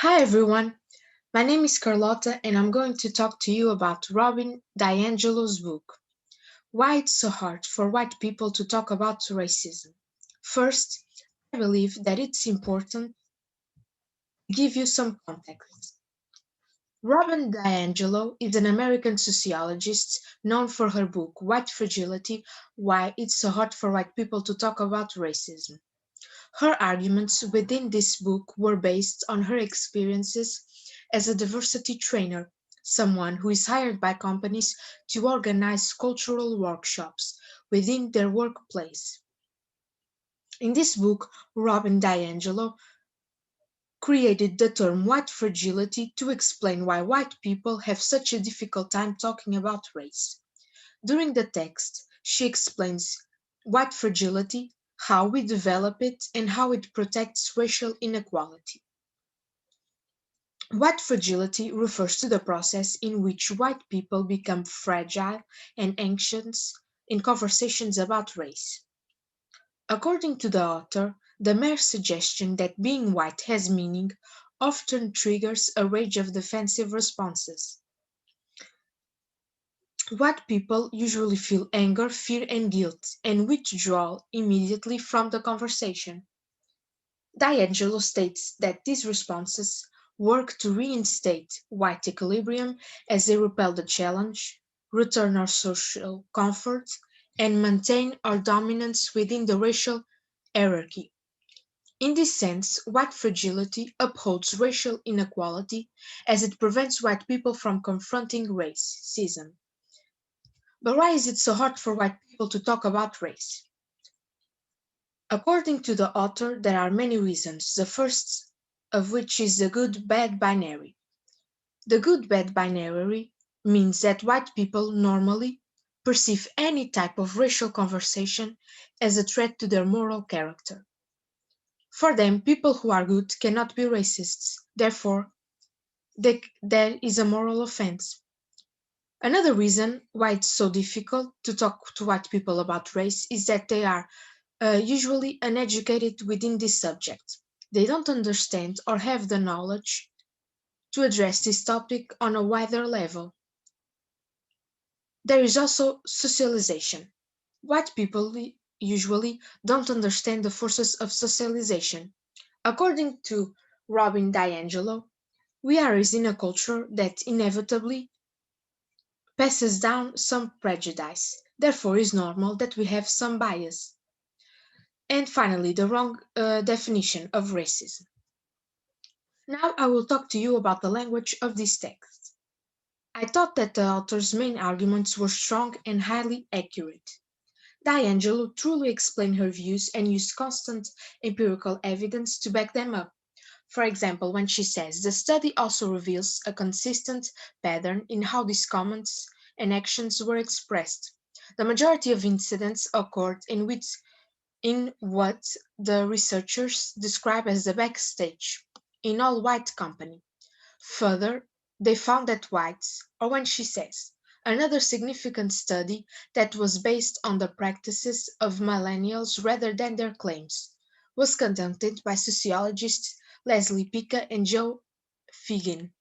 Hi everyone, my name is Carlota and I'm going to talk to you about Robin DiAngelo's book, Why It's So Hard for White People to Talk About Racism. First, I believe that it's important to give you some context. Robin DiAngelo is an American sociologist known for her book White Fragility, Why It's So Hard for White People to Talk About Racism. Her arguments within this book were based on her experiences as a diversity trainer, someone who is hired by companies to organize cultural workshops within their workplace. In this book, Robin DiAngelo created the term white fragility to explain why white people have such a difficult time talking about race. During the text, she explains white fragility, how we develop it, and how it protects racial inequality. White fragility refers to the process in which white people become fragile and anxious in conversations about race. According to the author, the mere suggestion that being white has meaning often triggers a range of defensive responses. White people usually feel anger, fear, and guilt and withdraw immediately from the conversation. D'Angelo states that these responses work to reinstate white equilibrium as they repel the challenge, return our social comfort, and maintain our dominance within the racial hierarchy. In this sense, white fragility upholds racial inequality as it prevents white people from confronting racism. But why is it so hard for white people to talk about race? According to the author, there are many reasons, the first of which is the good bad binary. The good bad binary means that white people normally perceive any type of racial conversation as a threat to their moral character. For them, people who are good cannot be racists, therefore, there is a moral offense. Another reason why it's so difficult to talk to white people about race is that they are usually uneducated within this subject. They don't understand or have the knowledge to address this topic on a wider level. There is also socialization. White people usually don't understand the forces of socialization. According to Robin DiAngelo, we are raised in a culture that inevitably passes down some prejudice. Therefore, it's normal that we have some bias. And finally, the wrong definition of racism. Now I will talk to you about the language of this text. I thought that the author's main arguments were strong and highly accurate. D'Angelo truly explained her views and used constant empirical evidence to back them up. For example, when she says, the study also reveals a consistent pattern in how these comments and actions were expressed. The majority of incidents occurred in what the researchers describe as the backstage, in all white company. Further, they found that whites, or when she says, another significant study that was based on the practices of millennials rather than their claims, was conducted by sociologists Leslie Pica and Joe Figgin.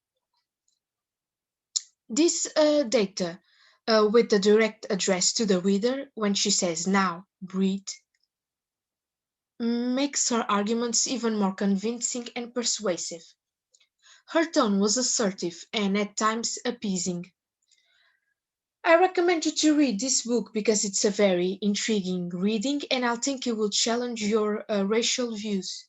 This data, with the direct address to the reader when she says now, breathe, makes her arguments even more convincing and persuasive. Her tone was assertive and at times appeasing. I recommend you to read this book because it's a very intriguing reading and I think it will challenge your racial views.